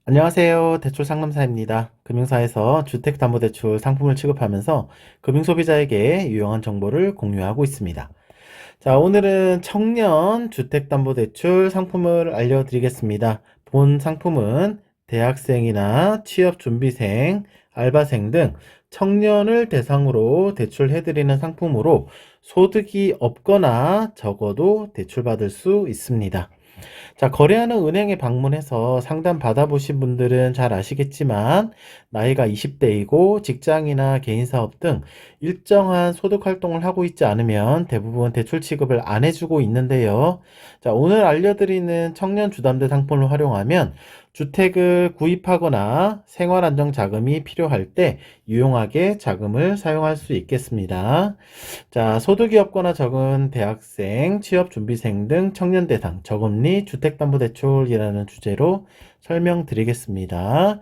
안녕하세요. 대출상담사입니다. 금융사에서 주택담보대출 상품을 취급하면서 금융소비자에게 유용한 정보를 공유하고 있습니다. 자, 오늘은 청년 주택담보대출 상품을 알려드리겠습니다. 본 상품은 대학생이나 취업준비생, 알바생 등 청년을 대상으로 대출해드리는 상품으로 소득이 없거나 적어도 대출받을 수 있습니다. 자, 거래하는 은행에 방문해서 상담 받아보신 분들은 잘 아시겠지만, 나이가 20대이고 직장이나 개인사업 등 일정한 소득 활동을 하고 있지 않으면 대부분 대출 취급을 안 해주고 있는데요. 자, 오늘 알려드리는 청년 주담대 상품을 활용하면 주택을 구입하거나 생활안정자금이 필요할 때 유용하게 자금을 사용할 수 있겠습니다. 자, 소득이 없거나 적은 대학생, 취업준비생 등 청년 대상 저금리 주택담보대출이라는 주제로 설명드리겠습니다.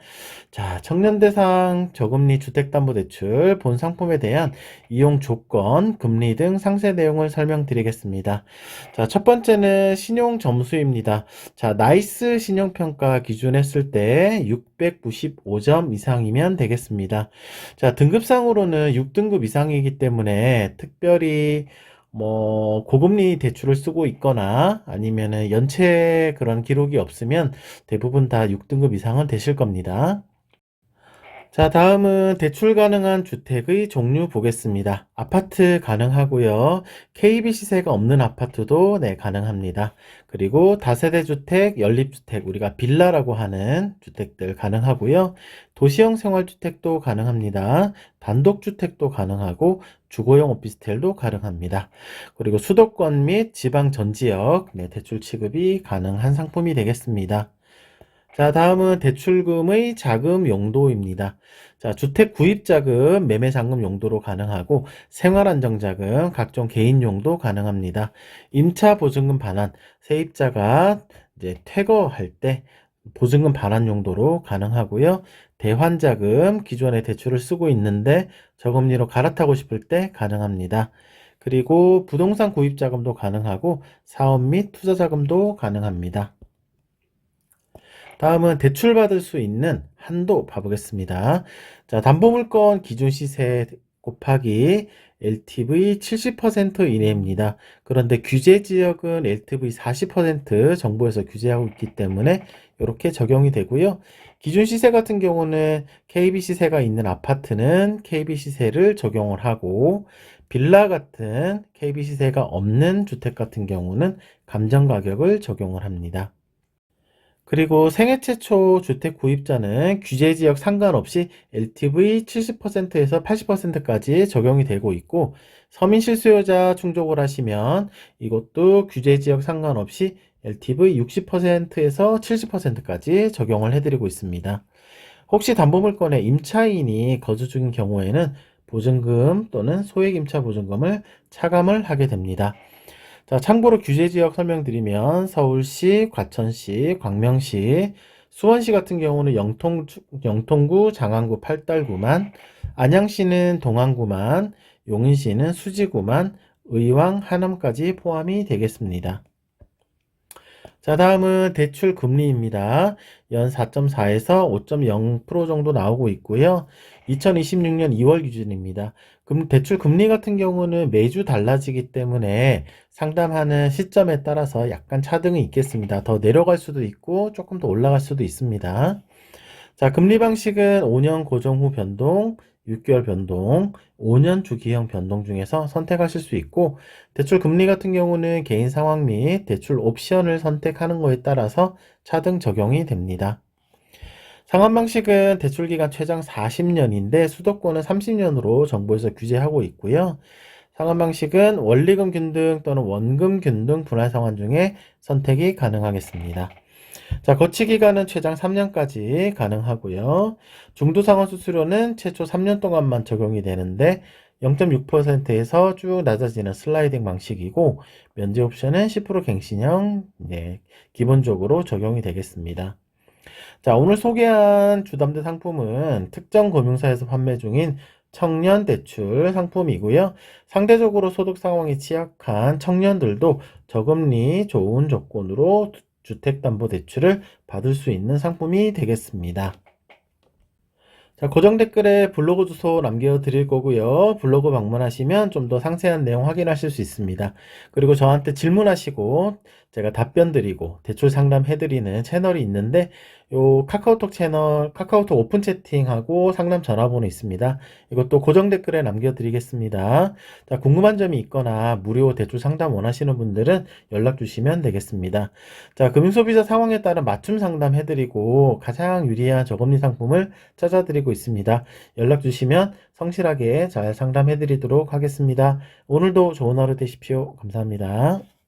자, 청년 대상 저금리 주택담보대출 본 상품에 대한 이용 조건, 금리 등 상세 내용을 설명드리겠습니다. 자, 첫 번째는 신용 점수입니다. 자, 나이스 신용평가 기준 했을 때 695점 이상이면 되겠습니다. 자, 등급상으로는 6등급 이상이기 때문에 특별히 고금리 대출을 쓰고 있거나 아니면은 연체 그런 기록이 없으면 대부분 다 6등급 이상은 되실 겁니다. 자, 다음은 대출 가능한 주택의 종류 보겠습니다. 아파트 가능하고요. KB 시세가 없는 아파트도 네, 가능합니다. 그리고 다세대 주택, 연립주택, 우리가 빌라라고 하는 주택들 가능하고요. 도시형 생활주택도 가능합니다. 단독주택도 가능하고 주거용 오피스텔도 가능합니다. 그리고 수도권 및 지방 전 지역 네, 대출 취급이 가능한 상품이 되겠습니다. 자, 다음은 대출금의 자금 용도입니다. 자, 주택 구입 자금, 매매 잔금 용도로 가능하고 생활안정자금, 각종 개인 용도 가능합니다. 임차 보증금 반환, 세입자가 이제 퇴거할 때 보증금 반환 용도로 가능하고요. 대환자금, 기존에 대출을 쓰고 있는데 저금리로 갈아타고 싶을 때 가능합니다. 그리고 부동산 구입 자금도 가능하고 사업 및 투자 자금도 가능합니다. 다음은 대출받을 수 있는 한도 봐보겠습니다. 자, 담보물건 기준 시세 곱하기 LTV 70% 이내입니다. 그런데 규제 지역은 LTV 40% 정부에서 규제하고 있기 때문에 이렇게 적용이 되고요. 기준 시세 같은 경우는 KB 시세가 있는 아파트는 KB 시세를 적용을 하고 빌라 같은 KB 시세가 없는 주택 같은 경우는 감정 가격을 적용을 합니다. 그리고 생애 최초 주택 구입자는 규제 지역 상관없이 LTV 70%에서 80%까지 적용이 되고 있고, 서민 실수요자 충족을 하시면 이것도 규제 지역 상관없이 LTV 60%에서 70%까지 적용을 해드리고 있습니다. 혹시 담보물건에 임차인이 거주 중인 경우에는 보증금 또는 소액임차 보증금을 차감을 하게 됩니다. 자, 참고로 규제지역 설명드리면 서울시, 과천시, 광명시, 수원시 같은 경우는 영통구, 장안구, 팔달구만, 안양시는 동안구만, 용인시는 수지구만, 의왕, 하남까지 포함이 되겠습니다. 자, 다음은 대출 금리입니다. 연 4.4에서 5.0% 정도 나오고 있고요. 2026년 2월 기준입니다. 대출 금리 같은 경우는 매주 달라지기 때문에 상담하는 시점에 따라서 약간 차등이 있겠습니다. 더 내려갈 수도 있고 조금 더 올라갈 수도 있습니다. 자, 금리 방식은 5년 고정 후 변동, 6개월 변동, 5년 주기형 변동 중에서 선택하실 수 있고, 대출 금리 같은 경우는 개인 상황 및 대출 옵션을 선택하는 거에 따라서 차등 적용이 됩니다. 상환 방식은 대출 기간 최장 40년인데 수도권은 30년으로 정부에서 규제하고 있고요. 상환 방식은 원리금 균등 또는 원금 균등 분할 상환 중에 선택이 가능하겠습니다. 자, 거치 기간은 최장 3년까지 가능하고요. 중도 상환 수수료는 최초 3년 동안만 적용이 되는데 0.6%에서 쭉 낮아지는 슬라이딩 방식이고, 면제 옵션은 10% 갱신형 네, 기본적으로 적용이 되겠습니다. 자, 오늘 소개한 주담대 상품은 특정 금융사에서 판매 중인 청년 대출 상품이고요. 상대적으로 소득 상황이 취약한 청년들도 저금리 좋은 조건으로 주택담보대출을 받을 수 있는 상품이 되겠습니다. 자, 고정 댓글에 블로그 주소 남겨드릴 거고요. 블로그 방문하시면 좀 더 상세한 내용 확인하실 수 있습니다. 그리고 저한테 질문하시고 제가 답변 드리고 대출 상담해드리는 채널이 있는데 요 카카오톡 채널, 카카오톡 오픈 채팅하고 상담 전화번호 있습니다. 이것도 고정 댓글에 남겨드리겠습니다. 자, 궁금한 점이 있거나 무료 대출 상담 원하시는 분들은 연락 주시면 되겠습니다. 자, 금융소비자 상황에 따른 맞춤 상담 해드리고 가장 유리한 저금리 상품을 찾아드리고 있습니다. 연락 주시면 성실하게 잘 상담해 드리도록 하겠습니다. 오늘도 좋은 하루 되십시오. 감사합니다.